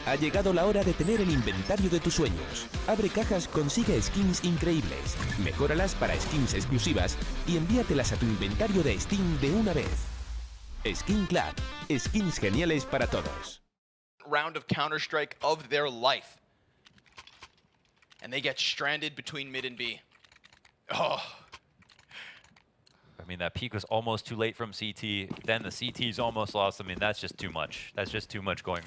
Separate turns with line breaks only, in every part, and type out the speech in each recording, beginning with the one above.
Ha llegado la hora de tener el inventario de tus sueños. Abre cajas, consigue skins increíbles, mejóralas para skins exclusivas y envíatelas a tu inventario de Steam de una vez. Skin Club. Skins geniales para todos.
Round of Counter-Strike of their life. And they get stranded between mid and B. Oh.
I mean, that peak was almost too late from CT. Then the CT's almost lost. I mean, that's just too much. That's just too much going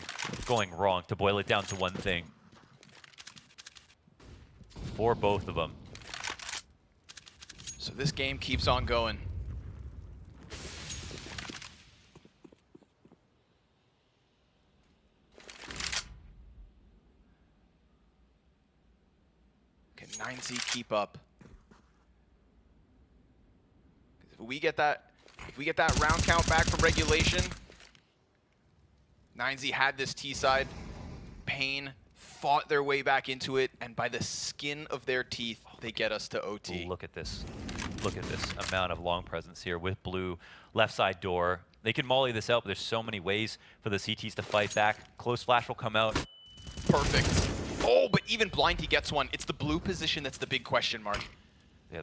wrong to boil it down to one thing. For both of them.
So this game keeps on going. Can 9Z keep up? If we get that round count back from regulation, 9Z had this T side. Pain fought their way back into it, and by the skin of their teeth, they get us to OT.
Ooh, look at this. Look at this amount of long presence here with blue. Left side door. They can molly this out, but there's so many ways for the CTs to fight back. Close flash will come out.
Perfect. Oh, but even Blind, he gets one. It's the blue position that's the big question mark.
Yeah,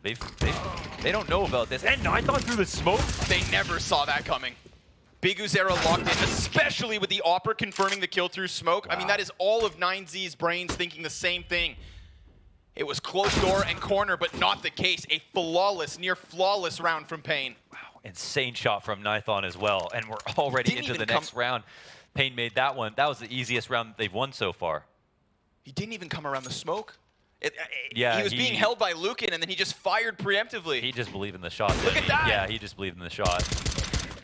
they don't know about this. And I thought through the smoke.
They never saw that coming. Big Uzera locked in, especially with the Opera confirming the kill through smoke. Wow. I mean, that is all of 9Z's brains thinking the same thing. It was close door and corner, but not the case. A flawless, near flawless round from Pain.
Wow, insane shot from Nithon as well. And we're already into the next round. Pain made that one. That was the easiest round they've won so far.
He didn't even come around the smoke.
Yeah,
he was being held by Luken, and then he just fired preemptively.
He just believed in the shot.
Look at that!
Yeah, he just believed in the shot.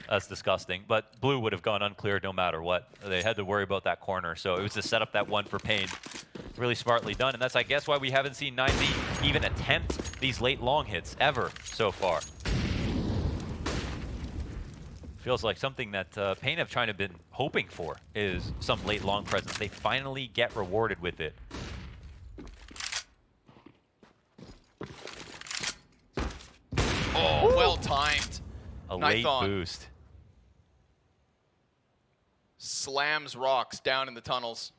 That's disgusting. But blue would have gone unclear no matter what. They had to worry about that corner. So it was to set up that one for Pain. Really smartly done. And that's, I guess, why we haven't seen 9Z even attempt these late long hits ever so far. Feels like something that Pain have trying to been hoping for is some late long presence. They finally get rewarded with it.
Oh, well timed.
A late boost.
Slams rocks down in the tunnels.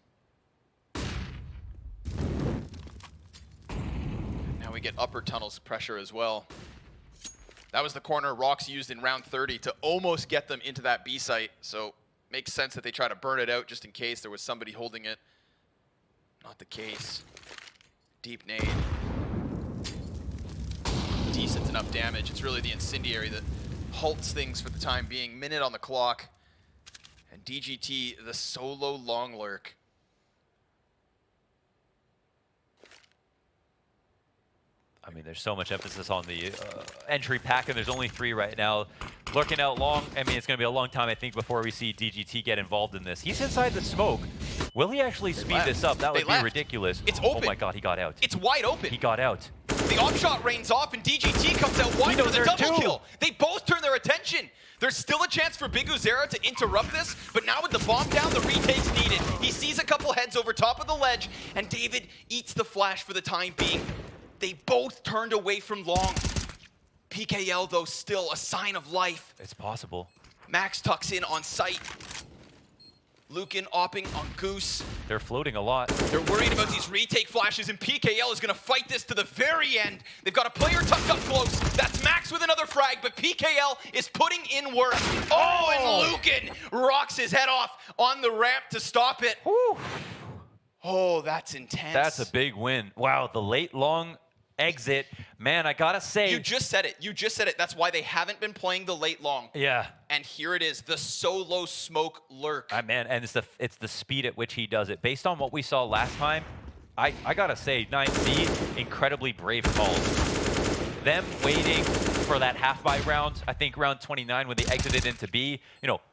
Now we get upper tunnels pressure as well. That was the corner Rocks used in round 30 to almost get them into that B site. So makes sense that they try to burn it out just in case there was somebody holding it. Not the case. Deep nade. Decent enough damage. It's really the incendiary that halts things for the time being. Minute on the clock. And DGT, the solo long lurk.
I mean, there's so much emphasis on the entry pack, and there's only 3 right now. Lurking out long, I mean, it's going to be a long time, I think, before we see DGT get involved in this. He's inside the smoke. Will he actually speed this up? That would be ridiculous.
It's open.
Oh my god, he got out.
It's wide open.
He got out.
The op shot rains off, and DGT comes out wide for the double kill. They both turn their attention. There's still a chance for Big Uzera to interrupt this, but now with the bomb down, the retake's needed. He sees a couple heads over top of the ledge, and David eats the flash for the time being. They both turned away from long. PKL, though, still a sign of life.
It's possible.
Max tucks in on sight. Luken opping on Goose.
They're floating a lot.
They're worried about these retake flashes, and PKL is going to fight this to the very end. They've got a player tucked up close. That's Max with another frag, but PKL is putting in work. Oh, and Luken rocks his head off on the ramp to stop it.
Whew.
Oh, that's intense.
That's a big win. Wow, the late long exit. Man, I gotta say.
You just said it. You just said it. That's why they haven't been playing the late long.
Yeah.
And here it is, the solo smoke lurk.
Man, and it's the speed at which he does it. Based on what we saw last time, I gotta say, 9Z, incredibly brave calls. Them waiting for that half-buy round, I think round 29 when they exited into B,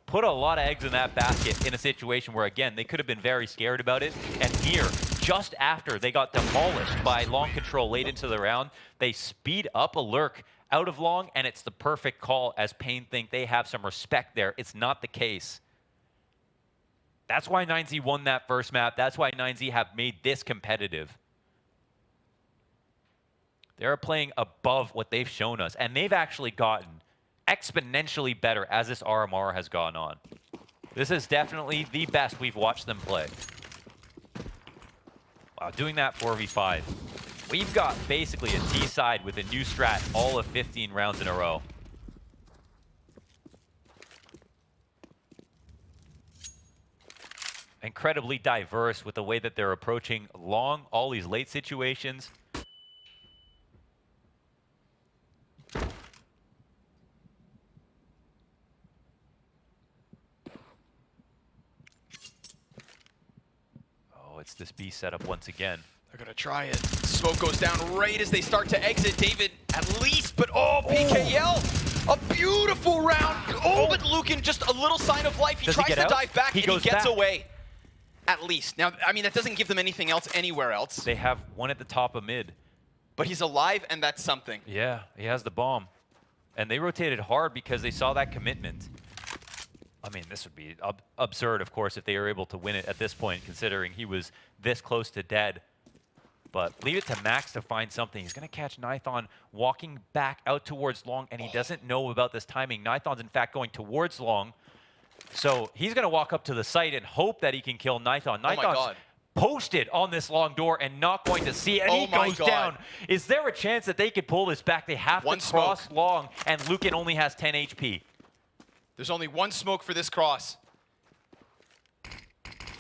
put a lot of eggs in that basket in a situation where, again, they could have been very scared about it. And here, just after they got demolished by long control late into the round, they speed up a lurk out of long, and it's the perfect call as Pain think they have some respect there. It's not the case. That's why 9Z won that first map. That's why 9Z have made this competitive. They're playing above what they've shown us, and they've actually gotten exponentially better as this RMR has gone on. This is definitely the best we've watched them play. doing that 4v5. We've got basically a T side with a new strat all of 15 rounds in a row. Incredibly diverse with the way that they're approaching long, all these late situations. Oh, it's this B setup once again.
They're gonna try it. Smoke goes down right as they start to exit. David at least, but oh, PKL! A beautiful round! Oh, but Luken, just a little sign of life. He tries to dive back and he gets away. At least. Now, I mean, that doesn't give them anything else anywhere else.
They have one at the top of mid.
But he's alive, and that's something.
Yeah, he has the bomb. And they rotated hard because they saw that commitment. I mean, this would be absurd, of course, if they were able to win it at this point, considering he was this close to dead. But leave it to Max to find something. He's going to catch Nithon walking back out towards long, and he doesn't know about this timing. Nithon's, in fact, going towards long. So he's going to walk up to the site and hope that he can kill Nithon. Nithon's posted on this long door and not going to see it, and he goes down. Is there a chance that they could pull this back? They have to cross long, and Luken only has 10 HP.
There's only one smoke for this cross.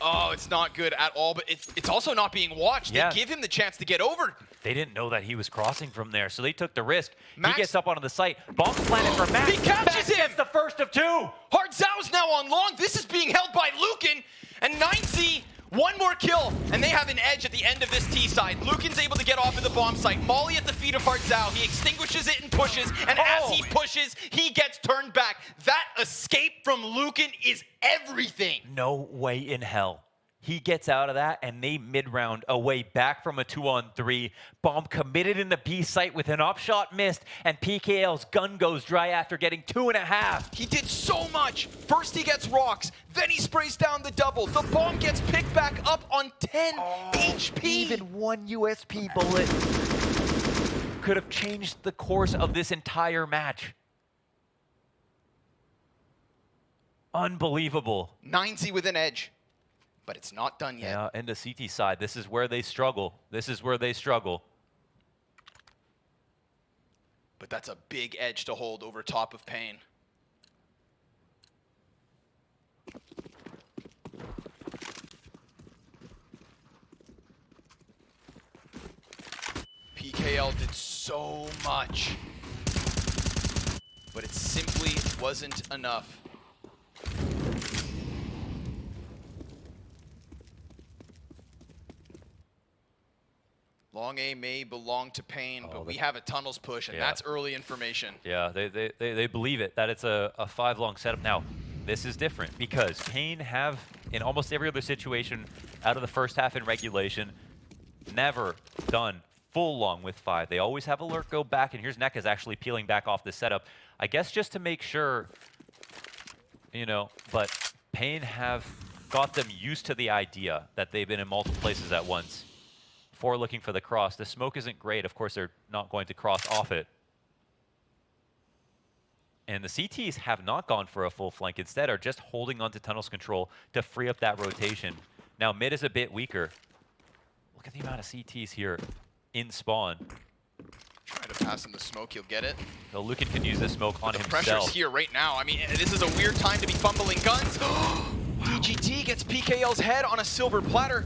Oh, it's not good at all, but it's also not being watched.
Yeah.
They give him the chance to get over.
They didn't know that he was crossing from there, so they took the risk. Max, he gets up onto the site. Bomb's planted for Max.
He catches him!
It's the first of two!
Hard Zhao's now on long. This is being held by Luken, and 9Z, one more kill, and they have an edge at the end of this T side. Luken's able to get off of the bomb site. Molly at the feet of Hard Zhao. He extinguishes it and pushes, and as he pushes, he gets turned back. That escape from Luken is everything.
No way in hell. He gets out of that, and they mid-round away back from a 2-on-3. Bomb committed in the B site with an upshot missed, and PKL's gun goes dry after getting 2.5.
He did so much. First he gets rocks, then he sprays down the double. The bomb gets picked back up on 10 HP.
Even one USP bullet could have changed the course of this entire match. Unbelievable.
9Z with an edge. But it's not done yet.
Yeah, and the CT side, this is where they struggle. This is where they struggle.
But that's a big edge to hold over top of Pain. PKL did so much. But it simply wasn't enough. Long A may belong to Pain, but we have a tunnels push, and that's early information.
Yeah, they believe it, that it's a 5-long setup. Now, this is different because Pain have, in almost every other situation out of the first half in regulation, never done full long with 5. They always have alert go back, and here's Neka's actually peeling back off the setup. I guess just to make sure, you know, but Pain have got them used to the idea that they've been in multiple places at once. Before looking for the cross. The smoke isn't great. Of course, they're not going to cross off it. And the CTs have not gone for a full flank. Instead, are just holding onto tunnels control to free up that rotation. Now, mid is a bit weaker. Look at the amount of CTs here in spawn.
Trying to pass in the smoke, he'll get it.
So Luken can use this smoke on himself.
The pressure's here right now. I mean, this is a weird time to be fumbling guns. DGT gets PKL's head on a silver platter.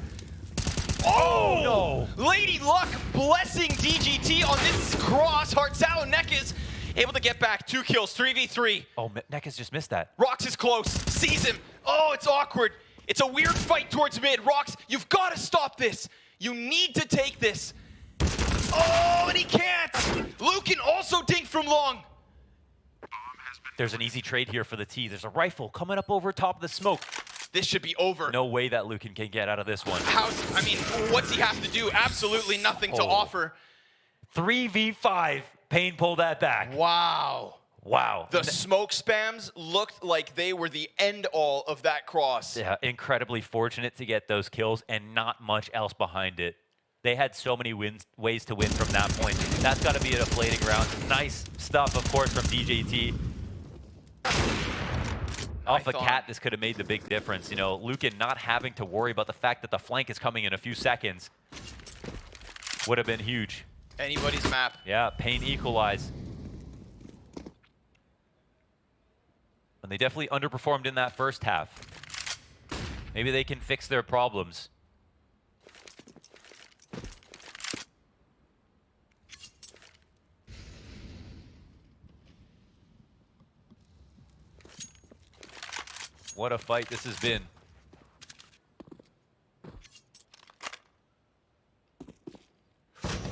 Oh! No. Lady Luck blessing DGT on this cross. Hard Zhao and Neka's able to get back. 2 kills, 3v3.
Oh, Neka's just missed that.
Rox is close, sees him. Oh, it's awkward. It's a weird fight towards mid. Rox, you've got to stop this. You need to take this. Oh, and he can't. Luken also dinked from long.
There's an easy trade here for the T. There's a rifle coming up over top of the smoke.
This should be over.
No way that Luken can get out of this one.
I mean, what's he have to do? Absolutely nothing to offer.
3v5. Pain pulled that back.
Wow.
Wow.
The smoke spams looked like they were the end all of that cross.
Yeah, incredibly fortunate to get those kills and not much else behind it. They had so many ways to win from that point. That's got to be a deflating round. Nice stuff, of course, from DJT. Off the cat, this could have made the big difference. You know, Luken not having to worry about the fact that the flank is coming in a few seconds would have been huge.
Anybody's map.
Yeah, pain equalize. And they definitely underperformed in that first half. Maybe they can fix their problems. What a fight this has been.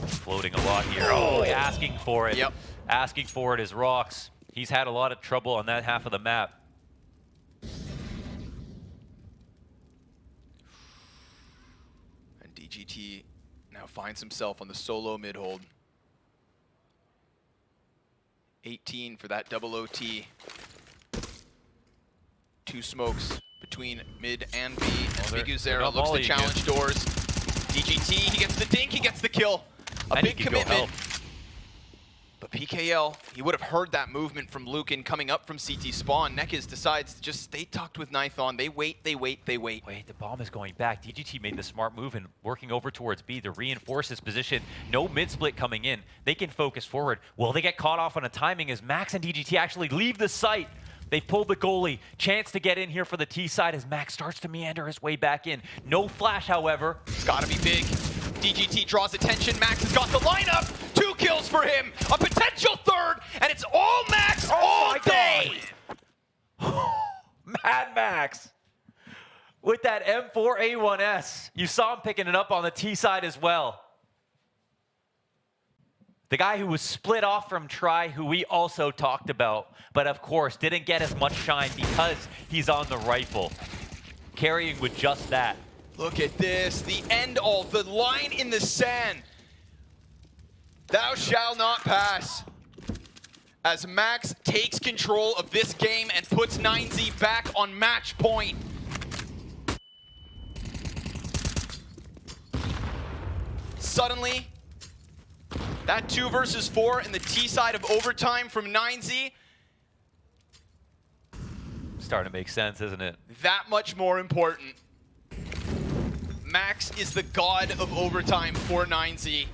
Floating a lot here. Oh, asking for it.
Yep.
Asking for it is Rox. He's had a lot of trouble on that half of the map.
And DGT now finds himself on the solo mid-hold. 18 for that double OT. 2 smokes between mid and B. vivió looks to challenge doors. DGT, he gets the dink, he gets the kill. A big commitment. But PKL, he would have heard that movement from Luken coming up from CT spawn. Nekis decides to just stay tucked with Nython. They wait, they wait, they wait.
Wait, the bomb is going back. DGT made the smart move and working over towards B to reinforce his position. No mid-split coming in. They can focus forward. Will they get caught off on a timing as Max and DGT actually leave the site? They've pulled the goalie. Chance to get in here for the T side as Max starts to meander his way back in. No flash, however.
It's gotta be big. DGT draws attention. Max has got the lineup. 2 kills for him. A potential third, and it's all Max all day.
Mad Max with that M4A1S. You saw him picking it up on the T side as well. The guy who was split off from Tri, who we also talked about, but of course didn't get as much shine because he's on the rifle. Carrying with just that.
Look at this, the end all, the line in the sand. Thou shall not pass. As Max takes control of this game and puts 9Z back on match point. Suddenly, that 2 versus 4 in the T side of overtime from 9Z.
Starting to make sense, isn't it?
That much more important. Max is the god of overtime for 9Z.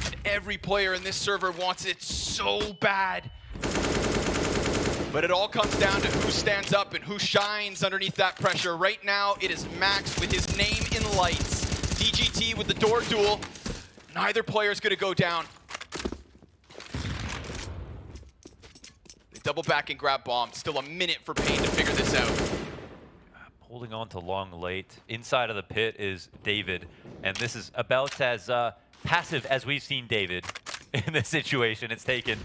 And every player in this server wants it so bad. But it all comes down to who stands up and who shines underneath that pressure. Right now, it is Max with his name in lights. DGT with the door duel. Neither player is going to go down. They double back and grab bomb. Still a minute for Pain to figure this out.
Holding on to long late. Inside of the pit is David. And this is about as passive as we've seen David in this situation. It's taken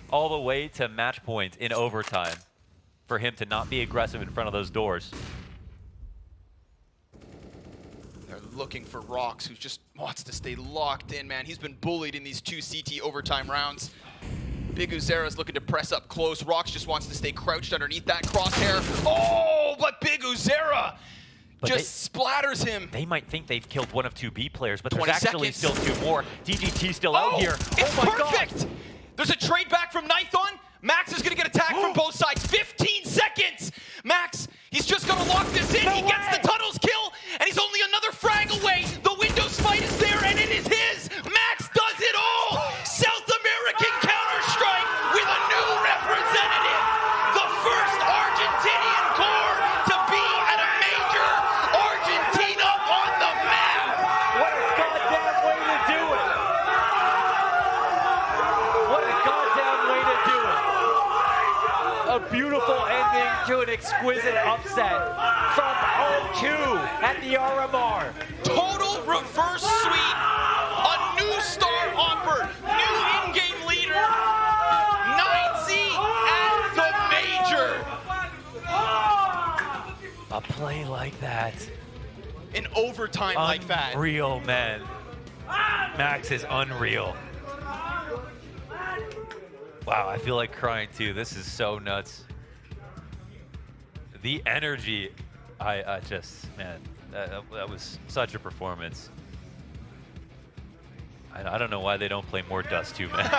all the way to match point in overtime for him to not be aggressive in front of those doors.
They're looking for Rox, who just wants to stay locked in, man. He's been bullied in these 2 CT overtime rounds. vivió looking to press up close. Rox just wants to stay crouched underneath that crosshair. Oh, but vivió just splatters him.
They might think they've killed one of 2 B players, but there's actually still 2 more. DGT still out here.
It's
my
perfect!
God.
There's a trade back from Nython. Max is gonna get attacked from both sides. 15 seconds! Max, he's just gonna lock this in. He gets the tunnels kill, and he's only another frag away. The Windows fight is there, and it is his. Max does it all! South American Counter-Strike with a new representative. The first Argentinian core to be at a major. Argentina on the map.
What a goddamn way to do it. What a goddamn way to do it. A beautiful ending to an exquisite upset from 0-2 at the RMR.
Total reverse sweep. A new star offered. New in-game leader. 9Z at the major.
A play like that.
In overtime like that.
Unreal, man. Max is unreal. Wow, I feel like crying too. This is so nuts. The energy, I just, man, that was such a performance. I don't know why they don't play more Dust 2, man.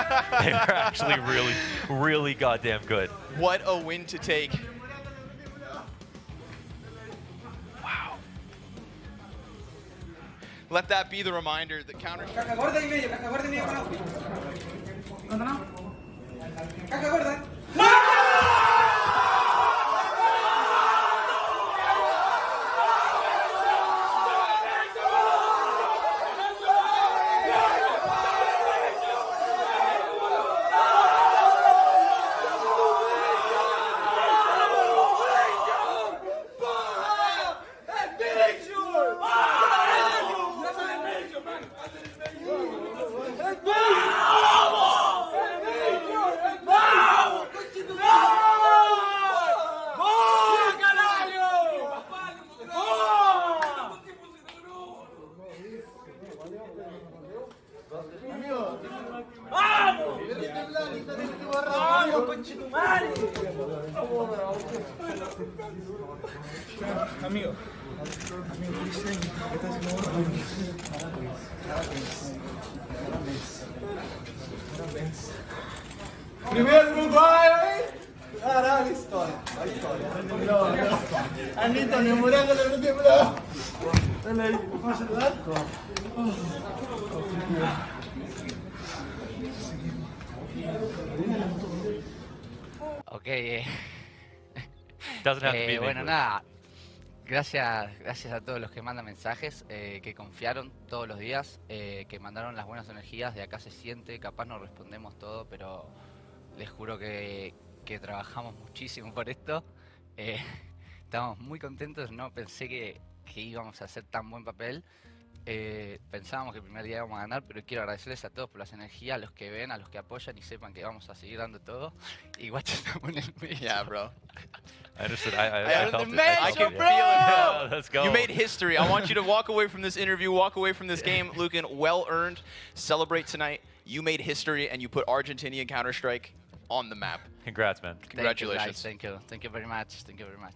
They're actually really, really goddamn good.
What a win to take.
Wow.
Let that be the reminder that counter.
Caja gorda y medio con Aupi. ¿Cuánto no? Caja gorda. Amigo, primeiro Uruguai, hein? Caralho, história. A história. Anitta, memorando, lembrando. Olha aí, posso ajudar?
Ok,
Doesn't have to be in
bueno,
English.
nada. Gracias a todos los que mandan mensajes, que confiaron todos los días, que mandaron las buenas energías. De acá se siente, capaz no respondemos todo, pero les juro que trabajamos muchísimo por esto. Estamos muy contentos, no pensé que íbamos a hacer tan buen papel. Pensábamos que el primer día íbamos a ganar, pero quiero agradecerles a todos por las energías, a los que ven, a los que apoyan y sepan que vamos a seguir dando todo. Y guacho, estamos en el medio.
Yeah, bro.
I understood. I felt it.
I can feel it.
Yeah, let's go.
You made history. I want you to walk away from this interview, walk away from this game, Luken, well earned. Celebrate tonight. You made history and you put Argentina and Counter-Strike on the map.
Congrats, man.
Congratulations.
Thank you, guys. Thank you very much. Thank you very much.